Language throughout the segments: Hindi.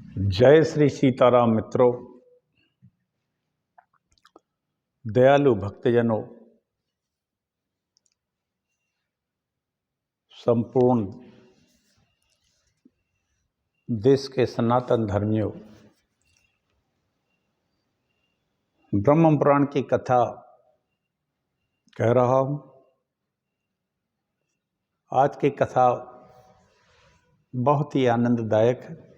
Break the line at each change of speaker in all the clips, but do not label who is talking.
जय श्री सीताराम मित्रों, दयालु भक्तजनों, संपूर्ण देश के सनातन धर्मियों, ब्रह्म पुराण की कथा कह रहा हूँ। आज की कथा बहुत ही आनंददायक है।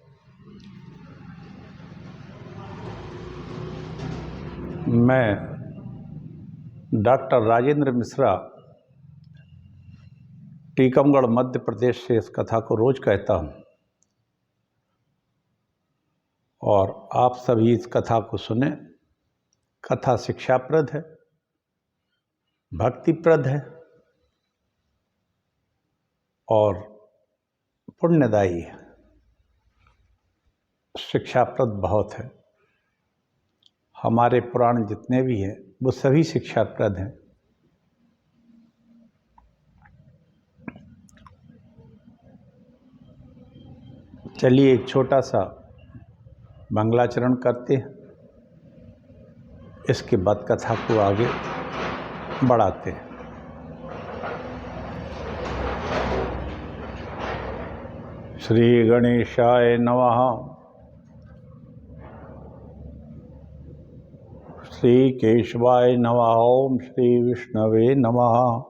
मैं डॉक्टर राजेंद्र मिश्रा, टीकमगढ़ मध्य प्रदेश से इस कथा को रोज कहता हूँ और आप सभी इस कथा को सुने। कथा शिक्षाप्रद है, भक्तिप्रद है और पुण्यदायी है। शिक्षाप्रद बहुत है। हमारे पुराण जितने भी हैं वो सभी शिक्षाप्रद हैं। चलिए एक छोटा सा मंगलाचरण करते हैं, इसके बाद कथा को आगे बढ़ाते हैं। श्री गणेशाय नमः। श्री केशवाय नमः। ओम श्री विष्णवे नमः।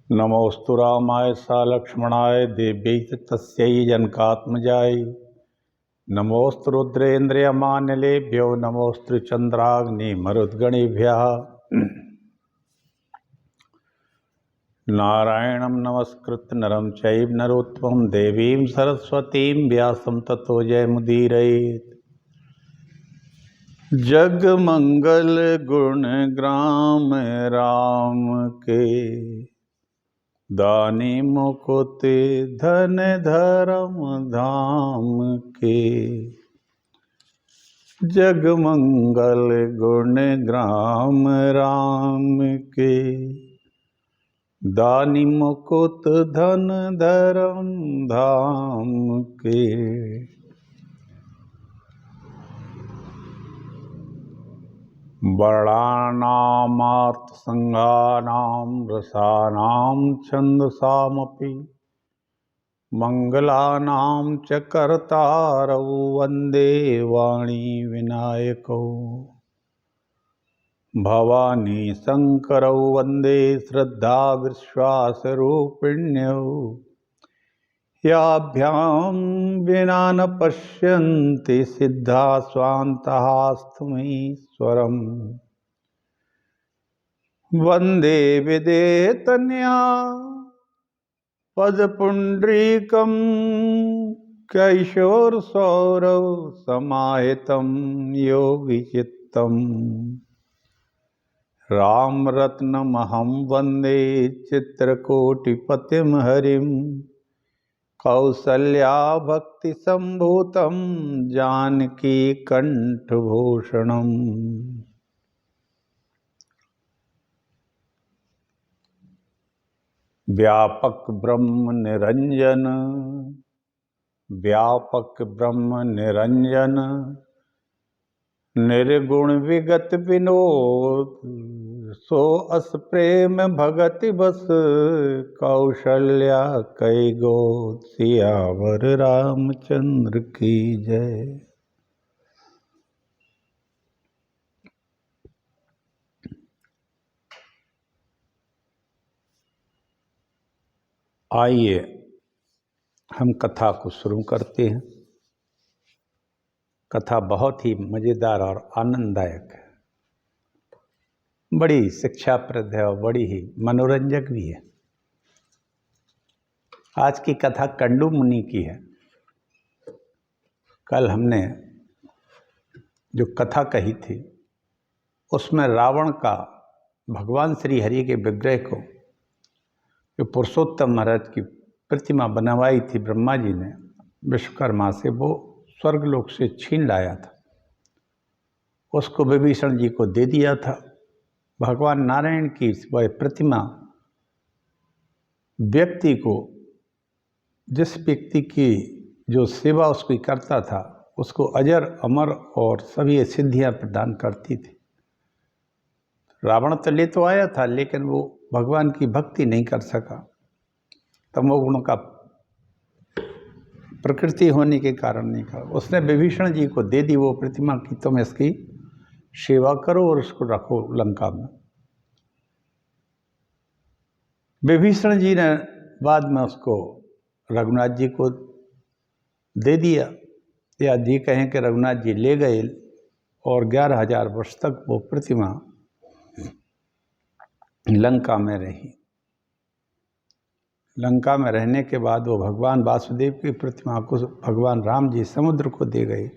नमोस्तु रामाय सा लक्ष्मणाय देव्यै तस्यै जनकात्मजाय। नमोस्तु रुद्रेन्द्रियमानिलेभ्यो नमोस्तु चन्द्राग्निमरुद्गणेभ्यः। नारायणं नमस्कृत्य नरं चैव नरोत्तमं देवीं सरस्वतीं व्यासं ततो जयमुदीरयेत्। जगमंगल गुण ग्राम राम के, दानी मुकुट धन धर्म धाम के। जगमंगल गुण ग्राम राम के, दानी मुकुट धन धर्म धाम के। वर्णानामार्थ संघानां रसानां छन्दसामपि मंगलानां च कर्तारौ वन्दे वाणी विनायकौ। भवानी शंकरौ वन्दे श्रद्धा विश्वासरूपिण्यौ। याभ्यां विना न पश्यन्ति सिद्धा स्वान्तः स्थमेश्वरम्। वन्दे विदेतन्या पदपुण्ड्रीकं कैशोरसौरव समाहितं योगिचित्तम्। रामरत्नमहं वन्दे चित्रकोटिपतिं हरिं। कौसल्या भक्ति संभूतं जानकी कंठभूषणम्। व्यापक ब्रह्म निरंजन, व्यापक ब्रह्म निरंजन। निर्गुण विगत विनोद, सो अस प्रेम भगति बस। कौशल्या कई गोद, सियावर रामचंद्र की जय। आइए हम कथा को शुरू करते हैं। कथा बहुत ही मजेदार और आनंददायक है, बड़ी शिक्षाप्रद है और बड़ी ही मनोरंजक भी है। आज की कथा कंडू मुनि की है। कल हमने जो कथा कही थी उसमें रावण का भगवान श्री हरि के विग्रह को, जो पुरुषोत्तम महाराज की प्रतिमा बनवाई थी ब्रह्मा जी ने विश्वकर्मा से, वो स्वर्गलोक से छीन लाया था। उसको विभीषण जी को दे दिया था। भगवान नारायण की वह प्रतिमा व्यक्ति को, जिस व्यक्ति की जो सेवा उसकी करता था, उसको अजर अमर और सभी सिद्धियां प्रदान करती थी। रावण तो ले तो आया था, लेकिन वो भगवान की भक्ति नहीं कर सका। तमोगुण का प्रकृति होने के कारण नहीं कर। उसने विभीषण जी को दे दी वो प्रतिमा कि तुम इसकी सेवा करो और उसको रखो लंका में। विभीषण जी ने बाद में उसको रघुनाथ जी को दे दिया, या जी कहें कि रघुनाथ जी ले गए, और 11,000 वर्ष तक वो प्रतिमा लंका में रही। लंका में रहने के बाद वो भगवान वासुदेव की प्रतिमा को भगवान राम जी समुद्र को दे गए।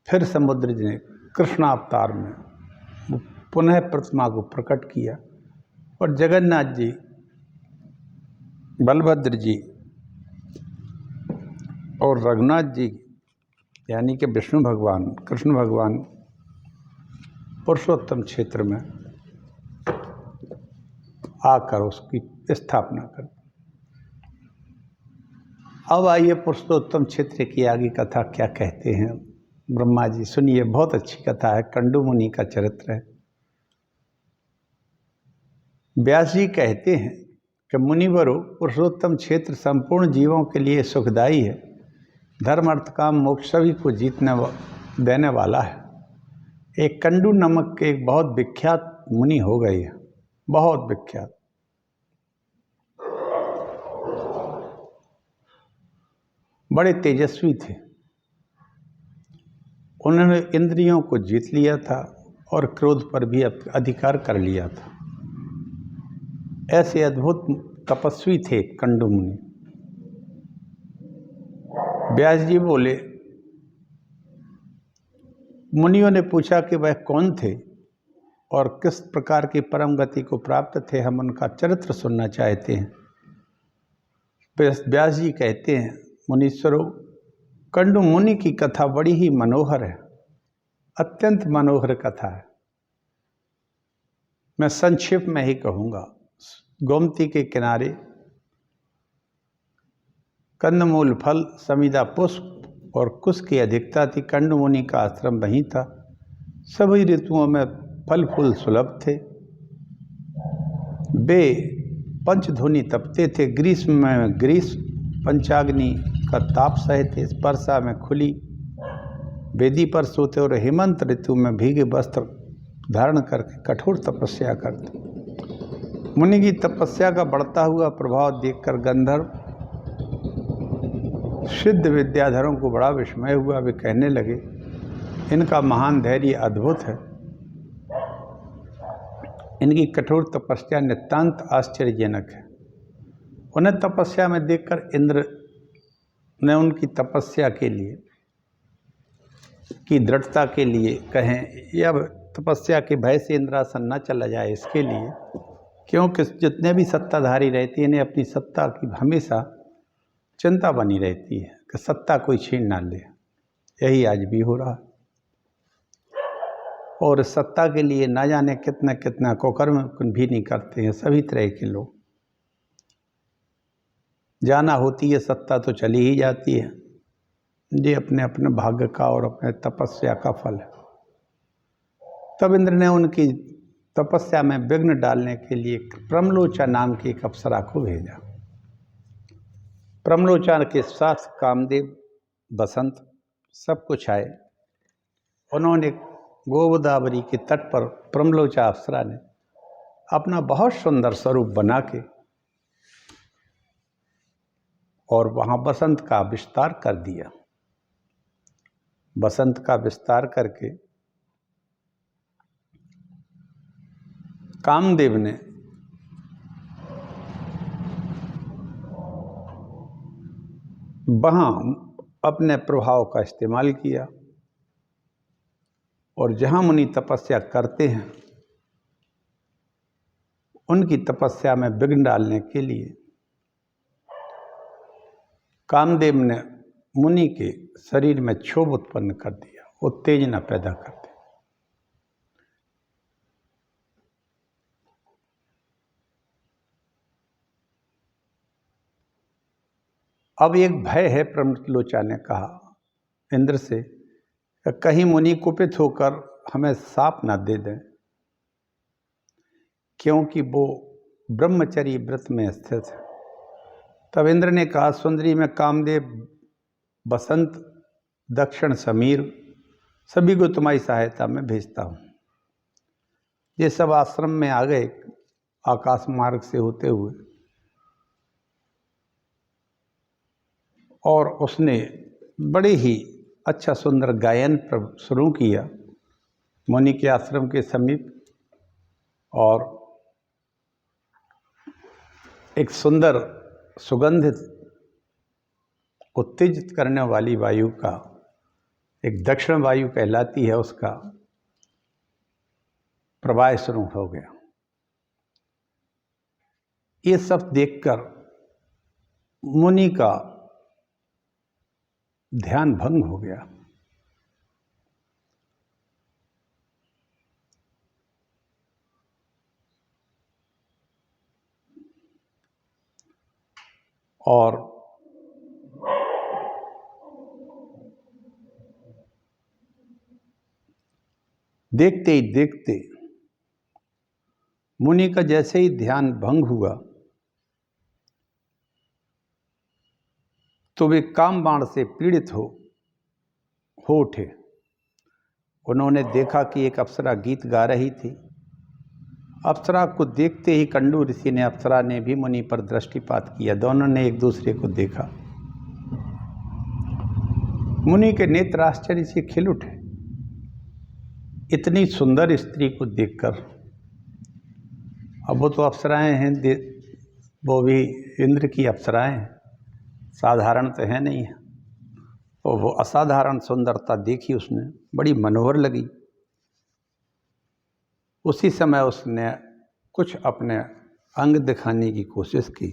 फिर समुद्र जी ने कृष्णावतार में पुनः प्रतिमा को प्रकट किया, और जगन्नाथ जी, बलभद्र जी और रघुनाथ जी यानी कि विष्णु भगवान, कृष्ण भगवान पुरुषोत्तम क्षेत्र में आकर उसकी स्थापना कर। अब आइए पुरुषोत्तम क्षेत्र की आगे कथा क्या कहते हैं ब्रह्मा जी, सुनिए। बहुत अच्छी कथा है, कंडू मुनि का चरित्र है। व्यास जी कहते हैं कि मुनिवरों, पुरुषोत्तम क्षेत्र संपूर्ण जीवों के लिए सुखदायी है, धर्म अर्थ काम मोक्ष सभी को देने वाला है। एक कंडू नामक के एक बहुत विख्यात मुनि हो गए हैं, बहुत विख्यात। बड़े तेजस्वी थे। उन्होंने इंद्रियों को जीत लिया था और क्रोध पर भी अधिकार कर लिया था। ऐसे अद्भुत तपस्वी थे कंडू मुनि। व्यास जी बोले, मुनियों ने पूछा कि वह कौन थे और किस प्रकार की परम गति को प्राप्त थे, हम उनका चरित्र सुनना चाहते हैं। व्यास जी कहते हैं, मुनीश्वरों, कंडू मुनि की कथा बड़ी ही मनोहर है, अत्यंत मनोहर कथा है। मैं संक्षेप में ही कहूँगा। गोमती के किनारे कंदमूल फल, समीदा पुष्प और कुश की अधिकता थी। कंडू मुनि का आश्रम वहीं था। सभी ऋतुओं में फल फूल सुलभ थे। वे पंचधुनी तपते थे। ग्रीष्म में ग्रीष्म पंचाग्नि का ताप सहते, वर्षा में खुली वेदी पर सोते और हेमंत ऋतु में भीगे वस्त्र धारण करके कठोर तपस्या करते। मुनि की तपस्या का बढ़ता हुआ प्रभाव देखकर गंधर्व सिद्ध विद्याधरों को बड़ा विस्मय हुआ। वे कहने लगे, इनका महान धैर्य अद्भुत है, इनकी कठोर तपस्या नितांत आश्चर्यजनक है। उन्हें तपस्या में देखकर इंद्र ने उनकी तपस्या के लिए की दृढ़ता के लिए कहें, या तपस्या के भय से इंद्रासन न चला जाए इसके लिए, क्योंकि जितने भी सत्ताधारी रहते हैं इन्हें अपनी सत्ता की हमेशा चिंता बनी रहती है कि सत्ता कोई छीन ना ले। यही आज भी हो रहा है। और सत्ता के लिए ना जाने कितना कितना कुकर्म भी नहीं करते हैं सभी तरह के लोग। जाना होती है सत्ता तो चली ही जाती है। ये अपने अपने भाग्य का और अपने तपस्या का फल है। तब इंद्र ने उनकी तपस्या में विघ्न डालने के लिए प्रमलोचा नाम की एक अप्सरा को भेजा। प्रमलोचा के साथ कामदेव, बसंत सब कुछ आए। उन्होंने गोदावरी के तट पर प्रमलोचा अप्सरा ने अपना बहुत सुंदर स्वरूप बना के और वहाँ बसंत का विस्तार कर दिया। बसंत का विस्तार करके कामदेव ने वहाँ अपने प्रभाव का इस्तेमाल किया और जहाँ मुनि तपस्या करते हैं उनकी तपस्या में विघ्न डालने के लिए कामदेव ने मुनि के शरीर में क्षोभ उत्पन्न कर दिया, उत्तेजना पैदा कर दी। अब एक भय है, प्रमलोचा ने कहा इंद्र से, कहीं मुनि कुपित होकर हमें साप ना दे दें, क्योंकि वो ब्रह्मचर्य व्रत में स्थित है। तब इंद्र ने कहा, सुंदरी में कामदेव, बसंत, दक्षिण समीर सभी को तुम्हारी सहायता में भेजता हूँ। ये सब आश्रम में आ गए आकाश मार्ग से होते हुए, और उसने बड़े ही अच्छा सुंदर गायन शुरू किया मुनि के आश्रम के समीप, और एक सुंदर सुगंधित उत्तेजित करने वाली वायु का, एक दक्षिण वायु कहलाती है, उसका प्रवाह शुरू हो गया। ये सब देखकर मुनि का ध्यान भंग हो गया। और देखते ही देखते मुनि का जैसे ही ध्यान भंग हुआ तो वे काम बाण से पीड़ित हो उठे। उन्होंने देखा कि एक अप्सरा गीत गा रही थी। अप्सरा को देखते ही कंडू ऋषि ने, अप्सरा ने भी मुनि पर दृष्टिपात किया। दोनों ने एक दूसरे को देखा। मुनि के नेत्र आश्चर्य से खिल उठे। इतनी सुंदर स्त्री को देखकर, अब वो तो अप्सराएं हैं, वो भी इंद्र की अप्सराएं हैं, साधारण तो है नहीं है। और वो असाधारण सुंदरता देखी उसने, बड़ी मनोहर लगी। उसी समय उसने कुछ अपने अंग दिखाने की कोशिश की।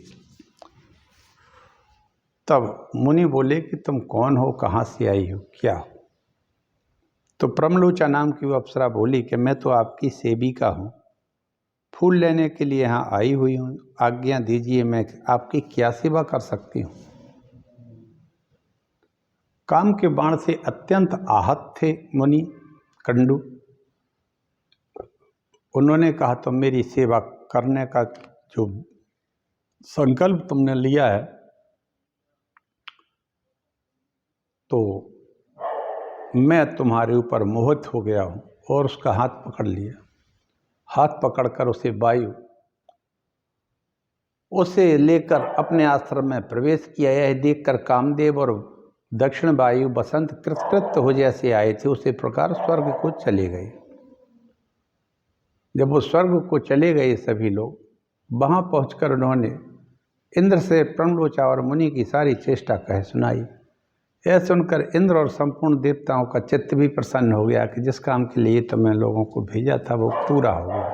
तब मुनि बोले कि तुम कौन हो, कहाँ से आई हो, क्या हो? तो प्रमलोचा नाम की वो अप्सरा बोली कि मैं तो आपकी सेविका हूँ, फूल लेने के लिए यहाँ आई हुई हूँ, आज्ञा दीजिए, मैं आपकी क्या सेवा कर सकती हूँ। काम के बाण से अत्यंत आहत थे मुनि कंडू। उन्होंने कहा, तुम मेरी सेवा करने का जो संकल्प तुमने लिया है, तो मैं तुम्हारे ऊपर मोहित हो गया हूँ। और उसका हाथ पकड़ लिया। हाथ पकड़कर उसे वायु उसे लेकर अपने आश्रम में प्रवेश किया। यह देखकर कामदेव और दक्षिण वायु बसंत कृतकृत हो जैसे आए थे, उसी प्रकार स्वर्ग को चले गए। जब वो स्वर्ग को चले गए सभी लोग, वहाँ पहुंचकर उन्होंने इंद्र से प्रमलोचा और मुनि की सारी चेष्टा कह सुनाई। यह सुनकर इंद्र और संपूर्ण देवताओं का चित्त भी प्रसन्न हो गया कि जिस काम के लिए तुमने लोगों को भेजा था वो पूरा हो गया।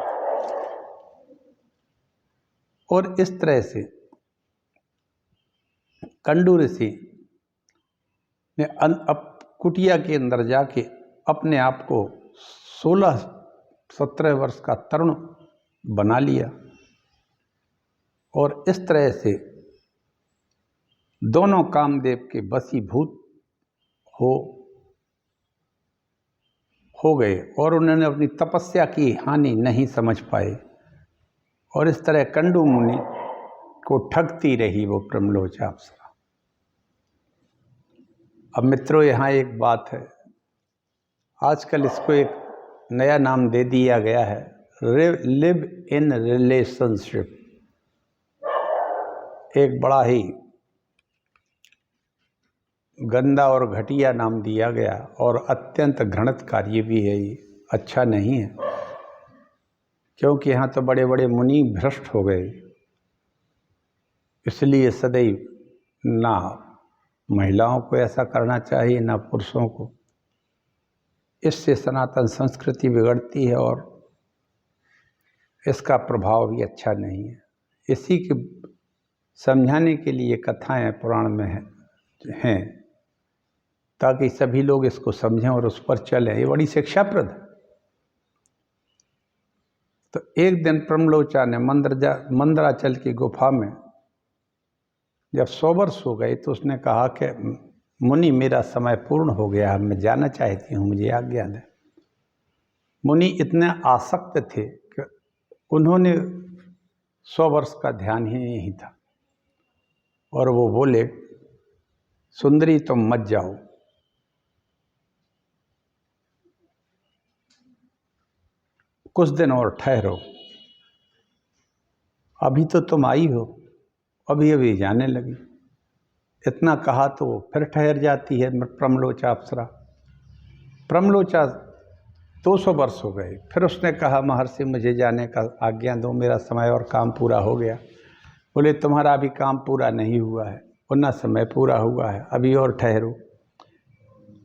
और इस तरह से कंडू ऋषि ने कुटिया के अंदर जाके अपने आप को 16-17 वर्ष का तरुण बना लिया। और इस तरह से दोनों कामदेव के वशीभूत हो गए और उन्होंने अपनी तपस्या की हानि नहीं समझ पाए। और इस तरह कंडू मुनि को ठगती रही वो प्रमलोचा अप्सरा। अब मित्रों, यहाँ एक बात है, आजकल इसको एक नया नाम दे दिया गया है, लिव इन रिलेशनशिप। एक बड़ा ही गंदा और घटिया नाम दिया गया और अत्यंत घृणित कार्य भी है। ये अच्छा नहीं है, क्योंकि यहाँ तो बड़े बड़े मुनि भ्रष्ट हो गए। इसलिए सदैव ना महिलाओं को ऐसा करना चाहिए, ना पुरुषों को। इससे सनातन संस्कृति बिगड़ती है और इसका प्रभाव भी अच्छा नहीं है। इसी के समझाने के लिए कथाएं पुराण में हैं, ताकि सभी लोग इसको समझें और उस पर चलें। ये बड़ी शिक्षाप्रद है। तो एक दिन प्रमलोचा ने मंदराचल की गुफा में जब 100 वर्ष हो गए तो उसने कहा कि मुनि मेरा समय पूर्ण हो गया है, मैं जाना चाहती हूँ, मुझे आज्ञा दें। मुनि इतने आसक्त थे कि उन्होंने 100 वर्ष का ध्यान ही नहीं था और वो बोले, सुंदरी तुम मत जाओ, कुछ दिन और ठहरो, अभी तो तुम आई हो, अभी अभी जाने लगी। इतना कहा तो वो फिर ठहर जाती है प्रमलोचा अप्सरा। प्रमलोचा 200 वर्ष हो गए, फिर उसने कहा महर्षि मुझे जाने का आज्ञा दो, मेरा समय और काम पूरा हो गया। बोले तुम्हारा अभी काम पूरा नहीं हुआ है, वरना समय पूरा हुआ है, अभी और ठहरो।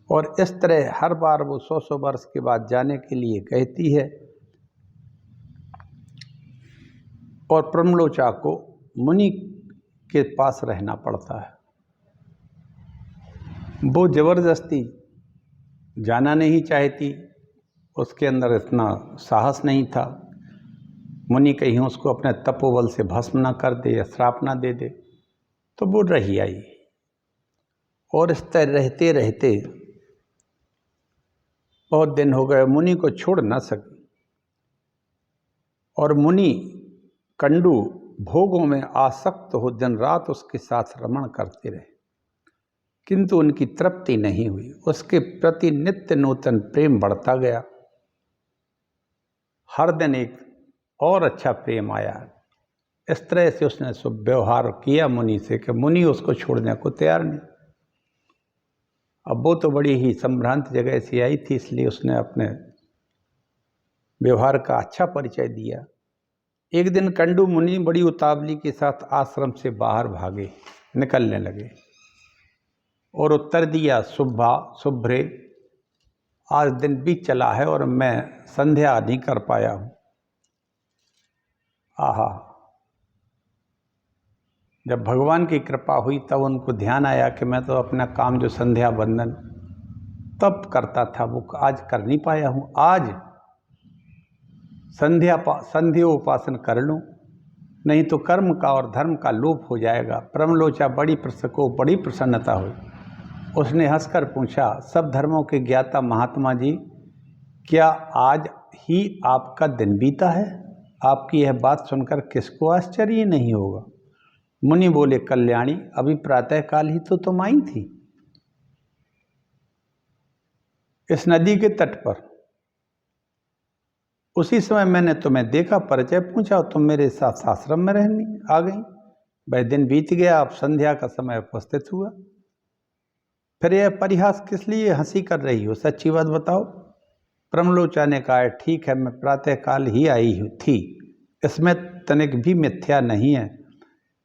और इस तरह हर बार वो 100 वर्ष के बाद जाने के लिए कहती है और प्रमलोचा को मुनि के पास रहना पड़ता है। वो जबरदस्ती जाना नहीं चाहती, उसके अंदर इतना साहस नहीं था। मुनि कहीं उसको अपने तपोबल से भस्म न कर दे या श्राप न दे दे, तो वो रही आई। और इस तरह रहते रहते बहुत दिन हो गए, मुनि को छोड़ न सकी। और मुनि कंडू भोगों में आसक्त हो दिन रात उसके साथ रमण करते रहे, किंतु उनकी तृप्ति नहीं हुई। उसके प्रति नित्य नूतन प्रेम बढ़ता गया, हर दिन एक और अच्छा प्रेम आया। इस तरह से उसने शुभ व्यवहार किया मुनि से कि मुनि उसको छोड़ने को तैयार नहीं। अब वो तो बड़ी ही संभ्रांत जगह से आई थी, इसलिए उसने अपने व्यवहार का अच्छा परिचय दिया। एक दिन कंडू मुनि बड़ी उतावली के साथ आश्रम से बाहर भागे, निकलने लगे और उत्तर दिया, शुभ्रे आज दिन बीत चला है और मैं संध्या नहीं कर पाया हूँ। आहा, जब भगवान की कृपा हुई तब उनको ध्यान आया कि मैं तो अपना काम जो संध्या बंदन तब करता था वो आज कर नहीं पाया हूँ। आज संध्या उपासन कर लूँ, नहीं तो कर्म का और धर्म का लोप हो जाएगा। प्रमलोचा बड़ी प्रसन्नता हुई। उसने हंसकर पूछा, सब धर्मों के ज्ञाता महात्मा जी, क्या आज ही आपका दिन बीता है? आपकी यह बात सुनकर किसको आश्चर्य नहीं होगा। मुनि बोले, कल्याणी अभी प्रातःकाल ही तो तुम आई थी इस नदी के तट पर, उसी समय मैंने तुम्हें देखा, परिचय पूछा और तुम मेरे साथ आश्रम में रहने आ गई। वह दिन बीत गया, अब संध्या का समय उपस्थित हुआ, फिर यह परिहास किस लिए हंसी कर रही हो? सच्ची बात बताओ। प्रमलोचा ने कहा, ठीक है, मैं प्रातःकाल ही आई थी, इसमें तनिक भी मिथ्या नहीं है,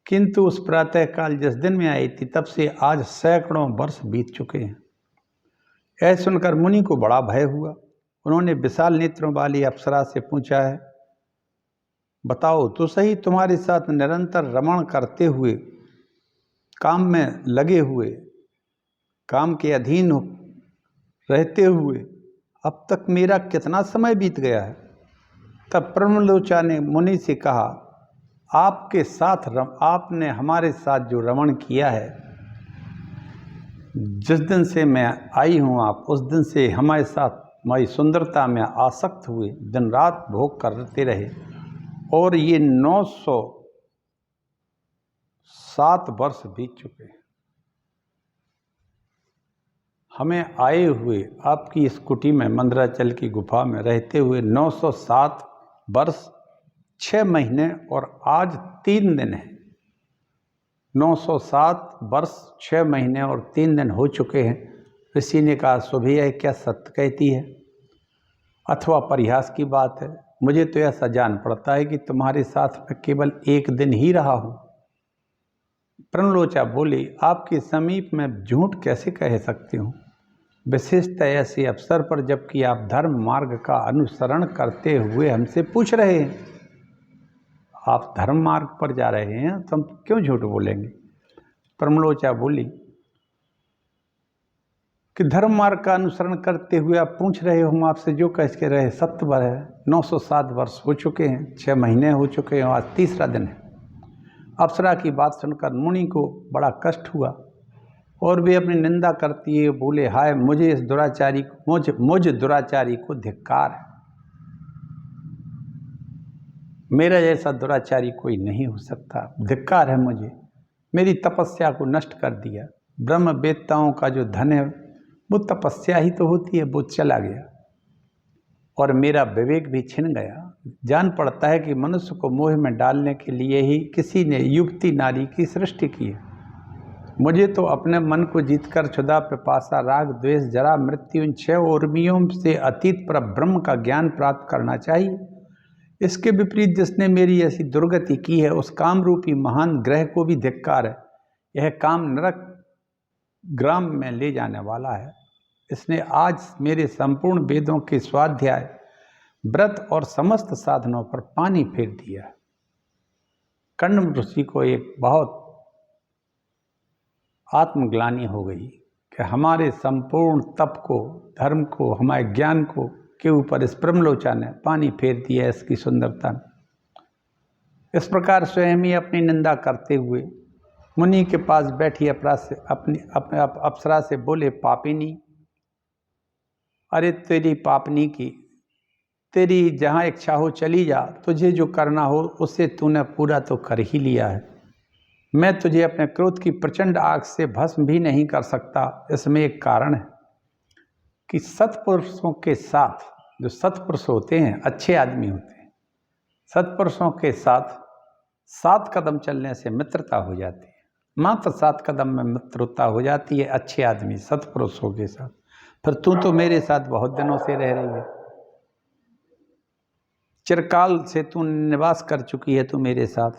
किंतु उस प्रातःकाल जिस दिन में आई थी तब से आज सैकड़ों वर्ष बीत चुके हैं। यह सुनकर मुनि को बड़ा भय हुआ। उन्होंने विशाल नेत्रों वाली अप्सरा से पूछा है, बताओ तो सही, तुम्हारे साथ निरंतर रमण करते हुए, काम में लगे हुए, काम के अधीन रहते हुए अब तक मेरा कितना समय बीत गया है? तब प्रमलोचा ने मुनि से कहा, आपने हमारे साथ जो रमण किया है, जिस दिन से मैं आई हूँ आप उस दिन से हमारे साथ हमारी सुंदरता में आसक्त हुए, दिन रात भोग करते रहे, और ये 907 वर्ष बीत चुके हैं। हमें आए हुए आपकी इस कुटी में, मंदराचल की गुफा में रहते हुए 907 वर्ष 6 महीने और आज 3 दिन है। 907 वर्ष 6 महीने और 3 दिन हो चुके हैं। ऋषि ने कहा, सुभैया क्या सत्य कहती है अथवा परिहास की बात है? मुझे तो ऐसा जान पड़ता है कि तुम्हारे साथ मैं केवल 1 दिन ही रहा हूँ। प्रमलोचा बोली, आपके समीप में झूठ कैसे कह सकती हूँ, विशेषतः ऐसे अवसर पर जबकि आप धर्म मार्ग का अनुसरण करते हुए हमसे पूछ रहे हैं। आप धर्म मार्ग पर जा रहे हैं तो हम क्यों झूठ बोलेंगे? प्रमलोचा बोली कि धर्म मार्ग का अनुसरण करते हुए आप पूछ रहे हो, हम आपसे जो कह के रहे सत्य है। 907 वर्ष हो चुके हैं, 6 महीने हो चुके हैं, आज तीसरा दिन है। अप्सरा की बात सुनकर मुनि को बड़ा कष्ट हुआ और वे अपनी निंदा करती हुए बोले, हाय मुझे इस दुराचारी मुझ दुराचारी को धिक्कार है। मेरा जैसा दुराचारी कोई नहीं हो सकता, धिक्कार है मुझे, मेरी तपस्या को नष्ट कर दिया। ब्रह्म वेत्ताओं का जो धन है वो तपस्या ही तो होती है, वो चला गया और मेरा विवेक भी छिन गया। जान पड़ता है कि मनुष्य को मोह में डालने के लिए ही किसी ने युक्ति नारी की सृष्टि की है। मुझे तो अपने मन को जीतकर क्षुधा, पिपासा, राग, द्वेष, जरा, मृत्यु इन 6 उर्मियों से अतीत पर ब्रह्म का ज्ञान प्राप्त करना चाहिए। इसके विपरीत जिसने मेरी ऐसी दुर्गति की है उस काम रूपी महान ग्रह को भी धिक्कार है। यह काम नरक ग्राम में ले जाने वाला है। इसने आज मेरे संपूर्ण वेदों के स्वाध्याय, व्रत और समस्त साधनों पर पानी फेर दिया। कण्व ऋषि को एक बहुत आत्मग्लानि हो गई कि हमारे संपूर्ण तप को, धर्म को, हमारे ज्ञान को के ऊपर इस ब्रह्मलोचा ने पानी फेर दिया इसकी सुंदरता में। इस प्रकार स्वयं ही अपनी निंदा करते हुए मुनि के पास बैठी अप्सरा से बोले, पापिनी, अरे तेरी पापनी की, तेरी जहाँ इच्छा हो चली जा, तुझे जो करना हो उसे तूने पूरा तो कर ही लिया है। मैं तुझे अपने क्रोध की प्रचंड आग से भस्म भी नहीं कर सकता। इसमें एक कारण है कि सत्पुरुषों के साथ, जो सत्पुरुष होते हैं, अच्छे आदमी होते हैं, सत्पुरुषों के साथ 7 कदम चलने से मित्रता हो जाती है। मात्र 7 कदम में मित्रता हो जाती है अच्छे आदमी सत्पुरुषों के साथ। फिर तू तो मेरे साथ बहुत दिनों से रह रही है, चिरकाल से तू निवास कर चुकी है तू मेरे साथ,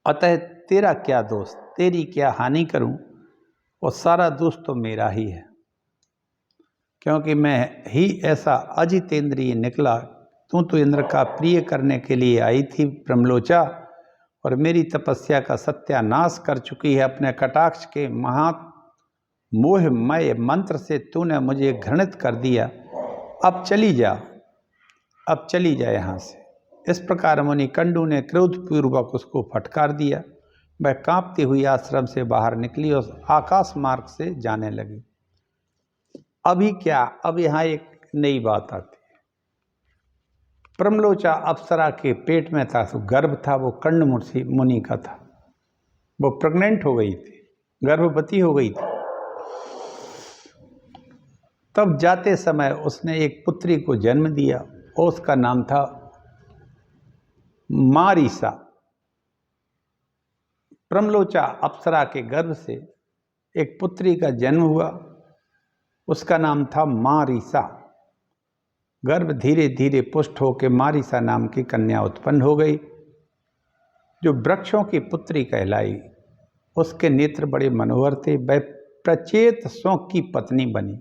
अतः तेरा क्या दोष, तेरी क्या हानि करूं, और सारा दोष तो मेरा ही है, क्योंकि मैं ही ऐसा अजितेंद्रिय निकला। तू तो इंद्र का प्रिय करने के लिए आई थी ब्रह्मलोचा, और मेरी तपस्या का सत्यानाश कर चुकी है। अपने कटाक्ष के महा मोहमय मंत्र से तूने मुझे घृणित कर दिया। अब चली जा, अब चली जा यहाँ से। इस प्रकार मुनि कंडू ने क्रोधपूर्वक उसको फटकार दिया। वह कांपती हुई आश्रम से बाहर निकली और आकाश मार्ग से जाने लगी। अभी क्या, अब यहाँ एक नई बात आती है। ब्रह्मलोचा अप्सरा के पेट में था, तो गर्भ था, वो कण्व मुनि का था। वो प्रेग्नेंट हो गई थी, गर्भवती हो गई थी। तब जाते समय उसने एक पुत्री को जन्म दिया और उसका नाम था मारीसा। ब्रह्मलोचा अप्सरा के गर्भ से एक पुत्री का जन्म हुआ, उसका नाम था मारीसा। गर्भ धीरे धीरे पुष्ट होकर मारीसा नाम की कन्या उत्पन्न हो गई, जो वृक्षों की पुत्री कहलाई। उसके नेत्र बड़े मनोहर थे। वह प्रचेत शोक की पत्नी बनी।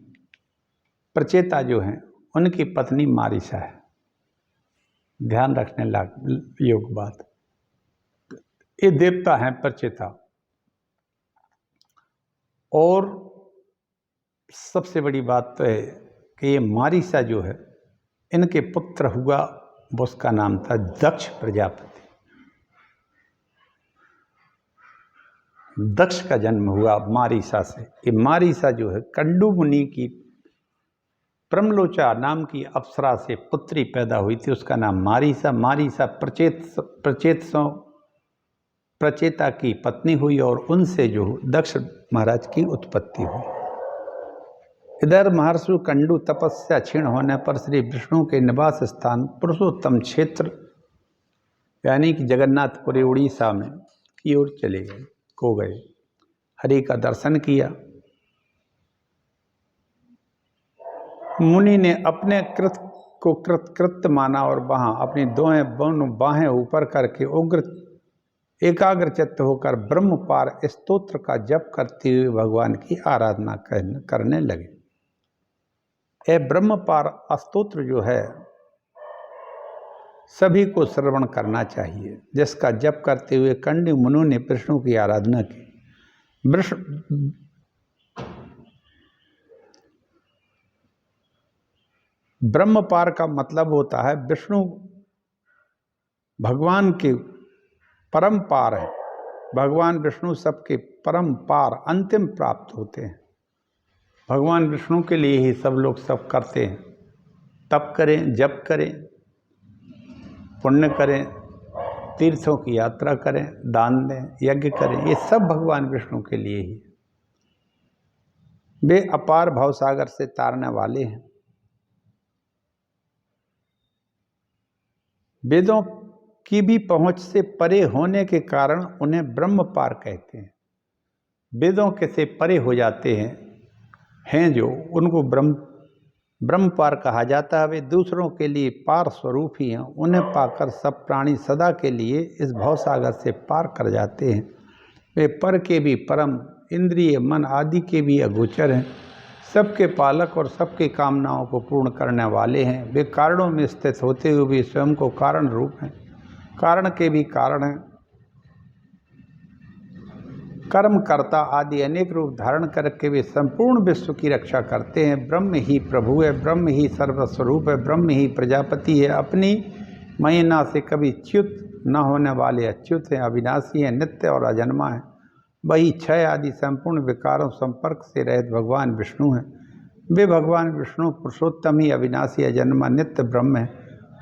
प्रचेता जो हैं उनकी पत्नी मारीसा है। ध्यान रखने लायक योग बात, ये देवता हैं प्रचेता। और सबसे बड़ी बात तो है कि ये मारीसा जो है, इनके पुत्र हुआ, उसका नाम था दक्ष प्रजापति। दक्ष का जन्म हुआ मारीसा से। ये मारीसा जो है कंडू मुनि की ब्रह्मलोचा नाम की अप्सरा से पुत्री पैदा हुई थी, उसका नाम मारीसा। मारीसा प्रचेता की पत्नी हुई और उनसे जो दक्ष महाराज की उत्पत्ति हुई। इधर महर्षि कंडू तपस्या क्षीण होने पर श्री विष्णु के निवास स्थान पुरुषोत्तम क्षेत्र यानी कि जगन्नाथपुरी उड़ीसा में की ओर चले गए। हरि का दर्शन किया। मुनि ने अपने कृत को कृत्य माना और वहां अपनी दोनों बाहें ऊपर करके एकाग्र चित्त होकर ब्रह्मपार स्तोत्र का जप करते हुए भगवान की आराधना करने लगे। यह ब्रह्मपार स्तोत्र जो है सभी को श्रवण करना चाहिए, जिसका जप करते हुए कंडू मुनि ने विष्णु की आराधना की। ब्रह्मपार का मतलब होता है विष्णु भगवान के परम पार है। भगवान विष्णु सबके परम पार अंतिम प्राप्त होते हैं। भगवान विष्णु के लिए ही सब लोग सब करते हैं। तप करें, जप करें, पुण्य करें, तीर्थों की यात्रा करें, दान दें, यज्ञ करें, ये सब भगवान विष्णु के लिए ही। वे अपार भवसागर से तारने वाले हैं। वेदों की भी पहुंच से परे होने के कारण उन्हें ब्रह्म पार कहते हैं। वेदों के से परे हो जाते हैं जो, उनको ब्रह्म पार कहा जाता है। वे दूसरों के लिए पार स्वरूप ही हैं। उन्हें पाकर सब प्राणी सदा के लिए इस भवसागर से पार कर जाते हैं। वे पर के भी परम, इंद्रिय मन आदि के भी अगोचर हैं। सबके पालक और सबके कामनाओं को पूर्ण करने वाले हैं। वे कारणों में स्थित होते हुए भी स्वयं को कारण रूप हैं, कारण के भी कारण हैं। कर्म कर्ता आदि अनेक रूप धारण करके वे संपूर्ण विश्व की रक्षा करते हैं। ब्रह्म ही प्रभु है, ब्रह्म ही सर्वस्वरूप है, ब्रह्म ही प्रजापति है। अपनी महिमा से कभी च्युत न होने वाले अच्युत हैं, अविनाशी हैं, नित्य और अजन्मा हैं। वही क्षय आदि संपूर्ण विकारों संपर्क से रहित भगवान विष्णु हैं। वे भगवान विष्णु पुरुषोत्तम ही अविनाशी अजन्मा नित्य ब्रह्म हैं।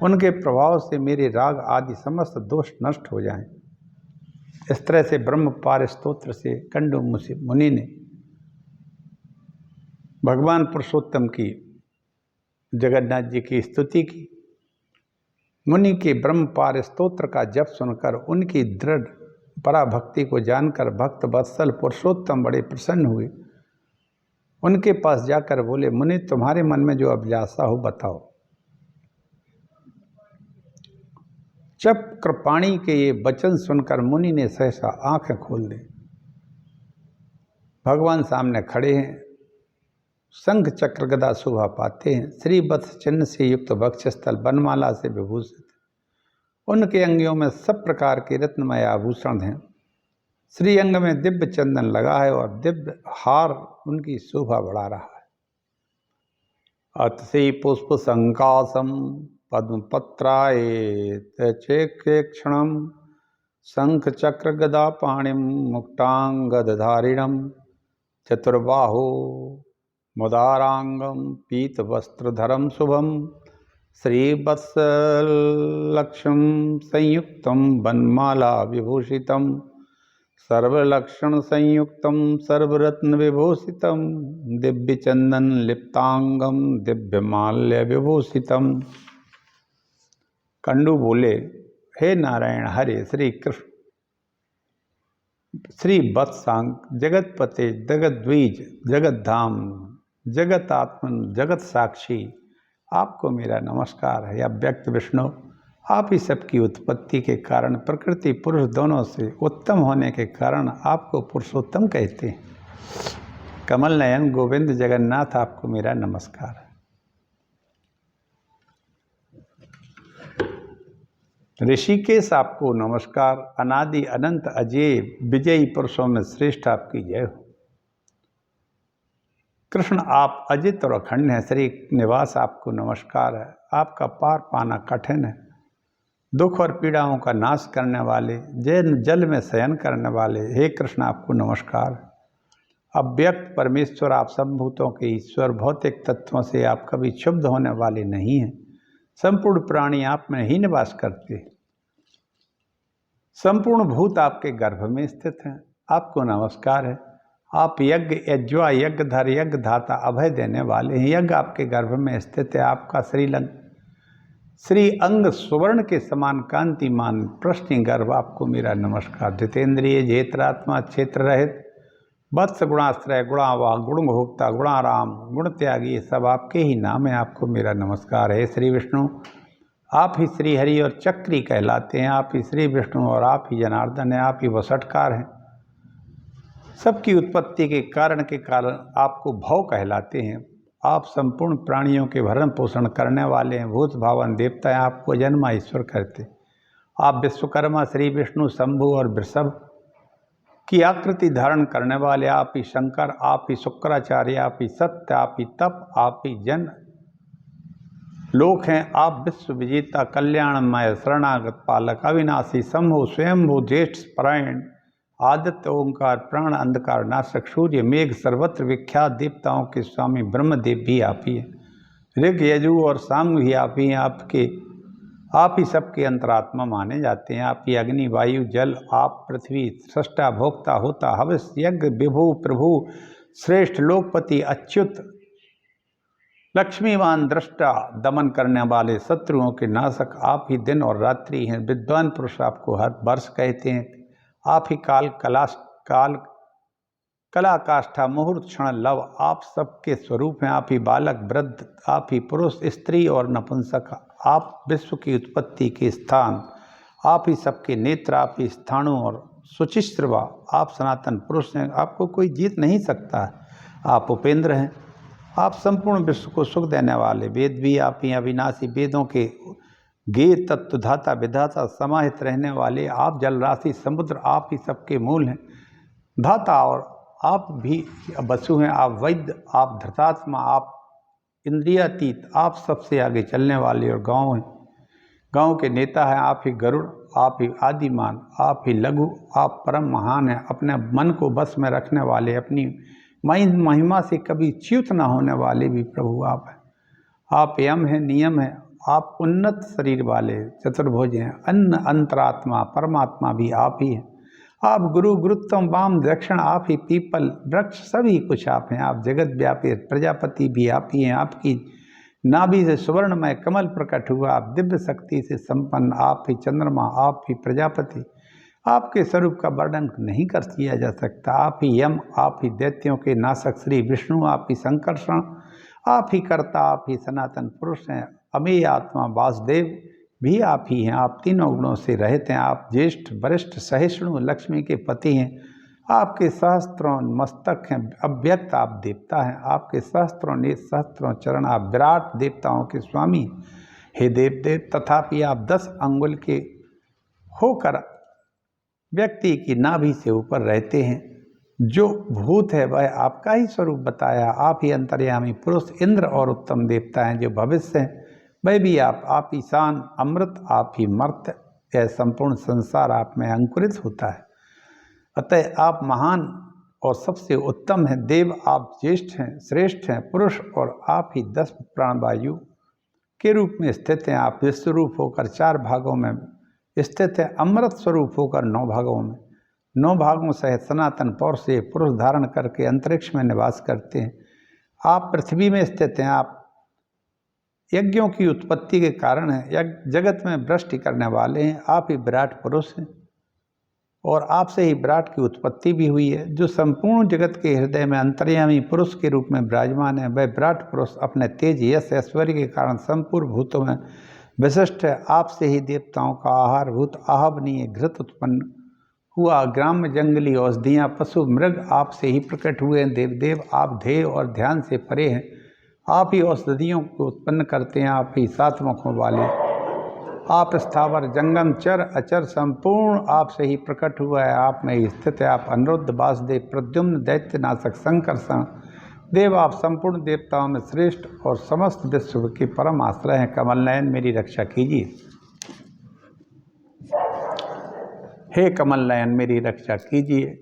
उनके प्रभाव से मेरे राग आदि समस्त दोष नष्ट हो जाएं। इस तरह से ब्रह्म पार स्तोत्र से कंडू मुनि ने भगवान पुरुषोत्तम की, जगन्नाथ जी की स्तुति की। मुनि के ब्रह्म पार स्तोत्र का जप सुनकर, उनकी दृढ़ पराभक्ति को जानकर भक्त वत्सल पुरुषोत्तम बड़े प्रसन्न हुए। उनके पास जाकर बोले, मुनि तुम्हारे मन में जो अभिलाषा हो बताओ। चक्रपाणी के ये वचन सुनकर मुनि ने सहसा आंखें खोल दी। भगवान सामने खड़े हैं, शंख चक्र गदा शोभा पाते हैं, श्री वत्स चिन्ह से युक्त वक्षस्थल वनमाला से विभूषित। उनके अंगियों में सब प्रकार के रत्नमय आभूषण हैं। श्री अंग में दिव्य चंदन लगा है और दिव्य हार उनकी शोभा बढ़ा रहा है। अतसी पुष्प संकासम पद्मपत्रायेक्षणम शंख चक्र गदा पाणिम मुक्तांगधारिणम चतुर्बाहो मुदारांगम पीत वस्त्रधरम शुभम श्रीवत्सलक्ष्म संयुक्तम वनमाला विभूषितम सर्वलक्षण संयुक्तम सर्वरत्न विभूषितम दिव्यचंदन लिप्तांगम दिव्यमाल्य विभूषितम। कंडू बोले, हे नारायण हरे श्री कृष्ण, श्री वत्सांग, जगतपते, जगद्वीज, जगतधाम, जगतात्मन, जगत साक्षी, आपको मेरा नमस्कार है। अव्यक्त विष्णु, आप ही सबकी उत्पत्ति के कारण, प्रकृति पुरुष दोनों से उत्तम होने के कारण आपको पुरुषोत्तम कहते हैं। कमल नयन गोविंद जगन्नाथ, आपको मेरा नमस्कार है। ऋषिकेश, आपको नमस्कार। अनादि अनंत अजय विजयी पुरुषों में श्रेष्ठ, आपकी जय हो। कृष्ण, आप अजित और अखंड हैं। श्री निवास, आपको नमस्कार है। आपका पार पाना कठिन है। दुख और पीड़ाओं का नाश करने वाले, जल में शयन करने वाले, हे कृष्ण आपको नमस्कार। अव्यक्त परमेश्वर, आप संभूतों के ईश्वर, भौतिक तत्वों से आप कभी क्षुब्ध होने वाले नहीं हैं। संपूर्ण प्राणी आप में ही निवास करते हैं। संपूर्ण भूत आपके गर्भ में स्थित हैं, आपको नमस्कार है। आप यज्ञ यज्वा, यज्ञधर, यज्ञ धाता, अभय देने वाले हैं। यज्ञ आपके गर्भ में स्थित है। आपका श्री अंग सुवर्ण के समान कांतिमान प्रश्न गर्भ, आपको मेरा नमस्कार। जितेंद्रिय, जेतरात्मा, क्षेत्र रहित, वत्स, गुणाश्रय, गुणावाह, गुण भोक्ता, गुणाराम, गुण त्यागी, ये सब आपके ही नाम है। आपको मेरा नमस्कार है। श्री विष्णु, आप ही श्री हरि और चक्री कहलाते हैं। आप ही श्री विष्णु और आप ही जनार्दन है। आप ही वसटकार हैं। सबकी उत्पत्ति के कारण आपको भव कहलाते हैं। आप संपूर्ण प्राणियों के भरण पोषण करने वाले हैं। भूत भावन देवता हैं, आपको जन्मा ईश्वर करते। आप विश्वकर्मा, श्री विष्णु, शंभु और वृषभ की आकृति धारण करने वाले। आप ही शंकर, आप ही शुक्राचार्य, आप ही सत्य, आप ही तप, आप ही जन लोक हैं आप विश्व विजेता कल्याणमय शरणागत पालक अविनाशी शंभु स्वयंभू ज्येष्ठ परायण आदित्य ओंकार प्राण अंधकार नाशक सूर्य मेघ सर्वत्र विख्यात देवताओं के स्वामी ब्रह्मदेव भी आप ही हैं। ऋग यजु और साम भी आप ही हैं। आप ही सबके अंतरात्मा माने जाते हैं। आप ही अग्नि वायु जल आप पृथ्वी सृष्टा भोक्ता होता हविष यज्ञ विभु प्रभु श्रेष्ठ लोकपति अच्युत लक्ष्मीवान दृष्टा दमन करने वाले शत्रुओं के नाशक आप ही दिन और रात्रि हैं। विद्वान पुरुष आपको हर वर्ष कहते हैं। आप ही काल कला काष्ठा मुहूर्त क्षण लव आप सबके स्वरूप हैं। आप ही बालक वृद्ध आप ही पुरुष स्त्री और नपुंसक आप विश्व की उत्पत्ति के स्थान आप ही सबके नेत्र आप ही स्थानों और सुचिश्रवा आप सनातन पुरुष हैं। आपको कोई जीत नहीं सकता है। आप उपेंद्र हैं। आप संपूर्ण विश्व को सुख देने वाले वेद भी आप ही अविनाशी वेदों के गे तत्वधाता विधाता समाहित रहने वाले आप जल राशि समुद्र आप ही सबके मूल हैं। धाता और आप भी वसु हैं। आप वैद्य आप धृतात्मा आप इंद्रियातीत आप सबसे आगे चलने वाले और गाँव हैं। गाँव के नेता हैं। आप ही गरुड़ आप ही आदिमान आप ही लघु आप परम महान हैं। अपने मन को बस में रखने वाले अपनी महिमा से कभी च्युत न होने वाले भी प्रभु आप हैं। आप यम हैं नियम हैं। आप उन्नत शरीर वाले चतुर्भुज हैं। अन्न अंतरात्मा परमात्मा भी आप ही हैं। आप गुरु गुरुत्तम वाम दक्षिण आप ही पीपल वृक्ष सभी कुछ आप हैं। आप जगत व्यापी प्रजापति भी आप ही हैं। आपकी नाभि से सुवर्णमय कमल प्रकट हुआ। आप दिव्य शक्ति से संपन्न आप ही चंद्रमा आप ही प्रजापति आपके स्वरूप का वर्णन नहीं कर किया जा सकता। आप ही यम आप ही दैत्यों के नाशक श्री विष्णु आप ही संकर्षण आप ही कर्ता आप ही सनातन पुरुष हैं। अमेय आत्मा वासुदेव भी आप ही हैं। आप तीनों गुणों से रहित हैं। आप ज्येष्ठ वरिष्ठ सहिष्णु लक्ष्मी के पति हैं। आपके सहस्त्रों मस्तक हैं। अव्यक्त आप देवता हैं। आपके सहस्त्रों नेत्र सहस्त्रों चरण आप विराट देवताओं के स्वामी हे देव तथापि आप 10 अंगुल के होकर व्यक्ति की नाभि से ऊपर रहते हैं। जो भूत है वह आपका ही स्वरूप बताया। आप ही अंतर्यामी पुरुष इंद्र और उत्तम देवता हैं। जो भविष्य हैं वह भी आप ईशान अमृत आप ही मर्त यह संपूर्ण संसार आप में अंकुरित होता है। अतः आप महान और सबसे उत्तम हैं। देव आप ज्येष्ठ हैं श्रेष्ठ हैं पुरुष और आप ही 10 प्राणवायु के रूप में स्थित हैं। आप विश्वरूप होकर 4 भागों में स्थित है। अमृत स्वरूप होकर 9 भागों में 9 भागों सहित सनातन पौर से पुरुष धारण करके अंतरिक्ष में निवास करते हैं। आप पृथ्वी में स्थित हैं। आप यज्ञों की उत्पत्ति के कारण हैं। जगत में वृष्टि करने वाले हैं। आप ही विराट पुरुष हैं और आपसे ही विराट की उत्पत्ति भी हुई है। जो संपूर्ण जगत के हृदय में अंतर्यामी पुरुष के रूप में विराजमान है वह विराट पुरुष अपने तेज यश ऐश्वर्य के कारण संपूर्ण भूतों में विशिष्ट है। आपसे ही देवताओं का आहारभूत आहवनीय घृत उत्पन्न हुआ। ग्राम्य जंगली औषधियाँ पशु मृग आपसे ही प्रकट हुए हैं। देवदेव आप ध्येय और ध्यान से परे हैं। आप ही औषधियों को उत्पन्न करते हैं। आप ही 7 मुखों वाले आप स्थावर जंगम चर अचर संपूर्ण आपसे ही प्रकट हुआ है। आप में ही स्थित है। आप अनिरुद्ध वासुदेव प्रद्युम्न दैत्य नाशक संकर्षण देव आप संपूर्ण देवताओं में श्रेष्ठ और समस्त विश्व के परम आश्रय हैं। कमल नयन मेरी रक्षा कीजिए। हे कमल नयन मेरी रक्षा कीजिए।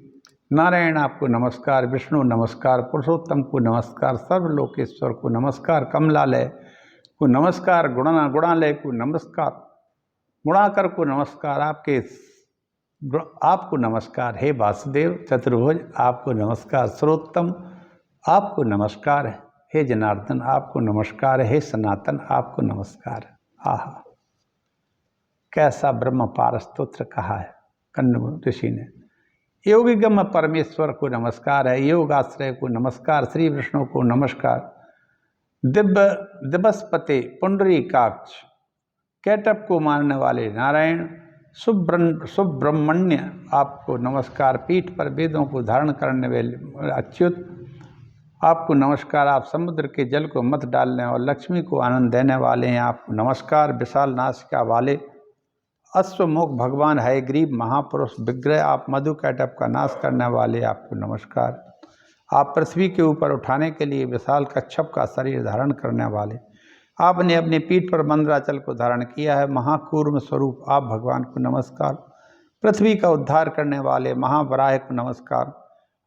नारायण आपको नमस्कार विष्णु नमस्कार पुरुषोत्तम को नमस्कार सर्वलोकेश्वर को नमस्कार कमलालय को नमस्कार गुणालय को नमस्कार गुणाकर को नमस्कार आपको नमस्कार। हे वासुदेव चतुर्भुज आपको नमस्कार। सर्वोत्तम आपको नमस्कार है। हे जनार्दन आपको नमस्कार है। हे सनातन आपको नमस्कार है। आहा कैसा ब्रह्म पारस्तोत्र कहा है कण्व ऋषि ने। योगिगम परमेश्वर को नमस्कार है। योगाश्रय को नमस्कार। श्री विष्णु को नमस्कार। दिवस्पति पुंडरीकाक्ष कैटअप को मारने वाले नारायण सुब्रह्मण्य आपको नमस्कार। पीठ पर वेदों को धारण करने वाले अच्युत आपको नमस्कार। आप समुद्र के जल को मत डालने और लक्ष्मी को आनंद देने वाले हैं। आपको नमस्कार। विशाल नासिका वाले अश्वमुख भगवान हयग्रीव महापुरुष विग्रह आप मधु कैटअप का नाश करने वाले आपको नमस्कार। आप पृथ्वी के ऊपर उठाने के लिए विशाल कच्छप का शरीर धारण करने वाले आपने अपनी पीठ पर मंदराचल को धारण किया है। महाकूर्म स्वरूप आप भगवान को नमस्कार। पृथ्वी का उद्धार करने वाले महावराह को नमस्कार।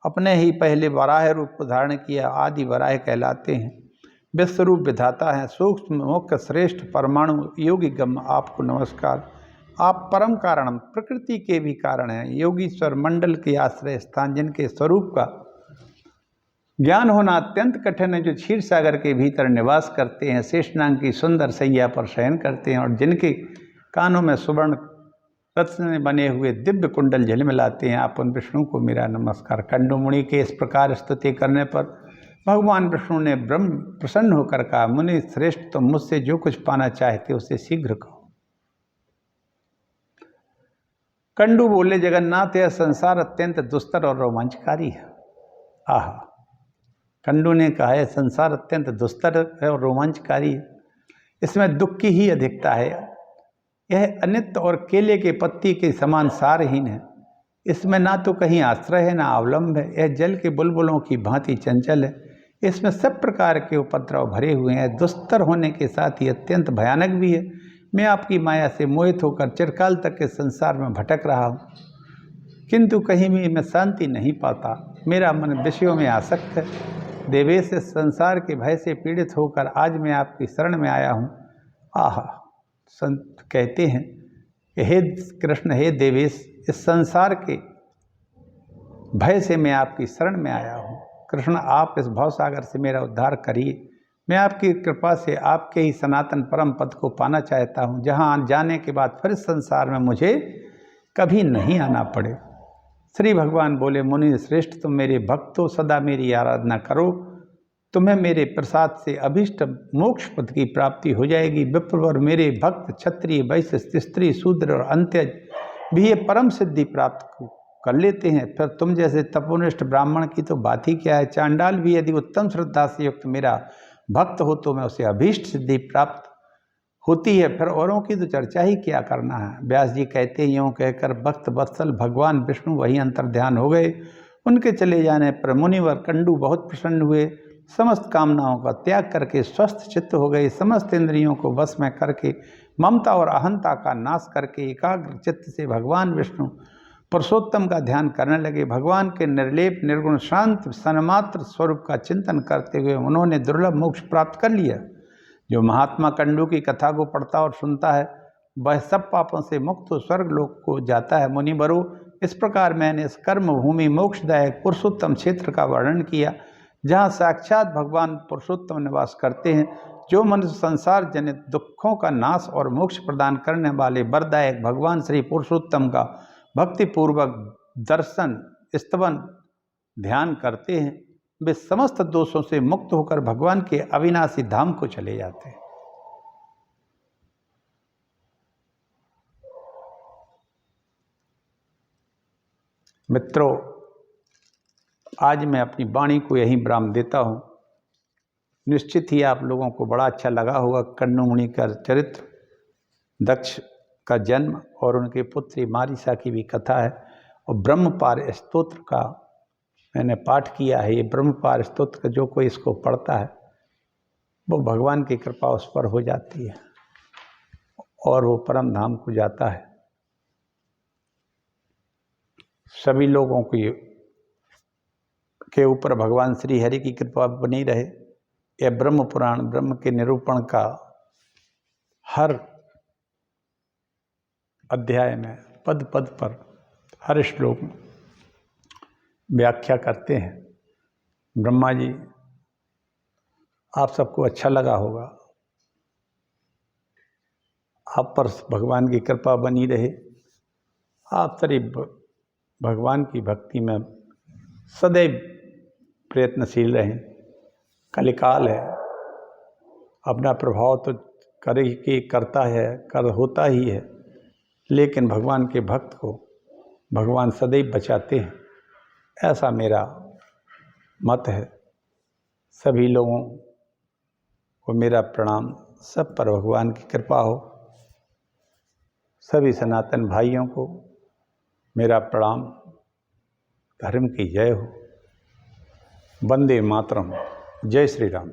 अपने ही पहले वराह रूप को धारण किया आदि वराह कहलाते हैं। विश्वरूप विधाता हैं, सूक्ष्म मुख्य श्रेष्ठ परमाणु योगी गम आपको नमस्कार। आप परम कारण प्रकृति के भी कारण हैं, योगीश्वर मंडल के आश्रय स्थान, जिनके स्वरूप का ज्ञान होना अत्यंत कठिन है, जो क्षीर सागर के भीतर निवास करते हैं, शेषनाग की सुंदर सैया पर शयन करते हैं और जिनके कानों में सुवर्ण रत्न बने हुए दिव्य कुंडल झिलमिलाते हैं, आप उन विष्णु को मेरा नमस्कार। कंडुमुनि के इस प्रकार स्तुति करने पर भगवान विष्णु ने ब्रह्म प्रसन्न होकर कहा, मुनि श्रेष्ठ, तुम मुझसे जो कुछ पाना चाहते उसे शीघ्र कहो। कंडू बोले, जगन्नाथ, यह संसार अत्यंत दुस्तर और रोमांचकारी है। आहा, कंडू ने कहा है संसार अत्यंत दुस्तर है और रोमांचकारी है, इसमें दुख की ही अधिकता है। यह अनित्य और केले के पत्ती के समान सारहीन है, इसमें ना तो कहीं आश्रय है ना अवलंब है। यह जल के बुलबुलों की भांति चंचल है, इसमें सब प्रकार के उपद्रव भरे हुए हैं। दुस्तर होने के साथ ही अत्यंत भयानक भी है। मैं आपकी माया से मोहित होकर चिरकाल तक के संसार में भटक रहा हूँ, किंतु कहीं भी मैं शांति नहीं पाता। मेरा मन विषयों में आसक्त है। देवेश, इस संसार के भय से पीड़ित होकर आज मैं आपकी शरण में आया हूँ। आहा, संत कहते हैं कि हे कृष्ण, हे देवेश, इस संसार के भय से मैं आपकी शरण में आया हूँ। कृष्ण, आप इस भवसागर से मेरा उद्धार करिए। मैं आपकी कृपा से आपके ही सनातन परम पद को पाना चाहता हूँ, जहाँ जाने के बाद फिर इस संसार में मुझे कभी नहीं आना पड़े। श्री भगवान बोले, मुनि श्रेष्ठ, तुम मेरे भक्त हो, सदा मेरी आराधना करो, तुम्हें मेरे प्रसाद से अभीष्ट मोक्ष पद की प्राप्ति हो जाएगी। विप्रवर, मेरे भक्त क्षत्रिय, वैश्य, स्त्री, शूद्र और अंत्यज भी ये परम सिद्धि प्राप्त कर लेते हैं। फिर तुम जैसे तपोनिष्ठ ब्राह्मण की तो बात ही क्या है। चांडाल भी यदि उत्तम श्रद्धा से युक्त मेरा भक्त हो तो मैं उसे अभीष्ट सिद्धि प्राप्त होती है, फिर औरों की तो चर्चा ही क्या करना है। व्यास जी कहते हैं, यूँ कहकर भक्त वत्सल भगवान विष्णु वहीं अंतर्ध्यान हो गए। उनके चले जाने पर मुनिवर कंडू बहुत प्रसन्न हुए, समस्त कामनाओं का त्याग करके स्वस्थ चित्त हो गए। समस्त इंद्रियों को वश में करके ममता और अहंता का नाश करके एकाग्र चित्त से भगवान विष्णु पुरुषोत्तम का ध्यान करने लगे। भगवान के निर्लेप निर्गुण शांत सन्मात्र स्वरूप का चिंतन करते हुए उन्होंने दुर्लभ मोक्ष प्राप्त कर लिया। जो महात्मा कंडू की कथा को पढ़ता और सुनता है वह सब पापों से मुक्त हो स्वर्ग लोक को जाता है। मुनिवरों, इस प्रकार मैंने इस कर्म भूमि मोक्षदायक पुरुषोत्तम क्षेत्र का वर्णन किया, जहाँ साक्षात भगवान पुरुषोत्तम निवास करते हैं। जो मनुष्य संसार जनित दुखों का नाश और मोक्ष प्रदान करने वाले वरदायक भगवान श्री पुरुषोत्तम का भक्तिपूर्वक दर्शन स्तवन ध्यान करते हैं, वे समस्त दोषों से मुक्त होकर भगवान के अविनाशी धाम को चले जाते हैं। मित्रों, आज मैं अपनी वाणी को यहीं विराम देता हूँ। निश्चित ही आप लोगों को बड़ा अच्छा लगा होगा कंडू मुनि का चरित्र, दक्ष का जन्म और उनके पुत्री मारीसा की भी कथा है। और ब्रह्मपार स्तोत्र का मैंने पाठ किया है। ये ब्रह्मपार स्तोत्र का जो कोई इसको पढ़ता है वो भगवान की कृपा उस पर हो जाती है और वो परम धाम को जाता है। सभी लोगों के ऊपर भगवान श्री हरि की कृपा बनी रहे। यह ब्रह्म पुराण ब्रह्म के निरूपण का हर अध्याय में पद पद पर हर श्लोक में व्याख्या करते हैं। ब्रह्मा जी, आप सबको अच्छा लगा होगा। आप पर भगवान की कृपा बनी रहे। आप सभी भगवान की भक्ति में सदैव प्रयत्नशील रहें। कलिकाल है, अपना प्रभाव तो करता है, होता ही है, लेकिन भगवान के भक्त को भगवान सदैव बचाते हैं, ऐसा मेरा मत है। सभी लोगों को मेरा प्रणाम। सब पर भगवान की कृपा हो। सभी सनातन भाइयों को मेरा प्रणाम। धर्म की जय हो। वंदे मातरम। जय श्री राम।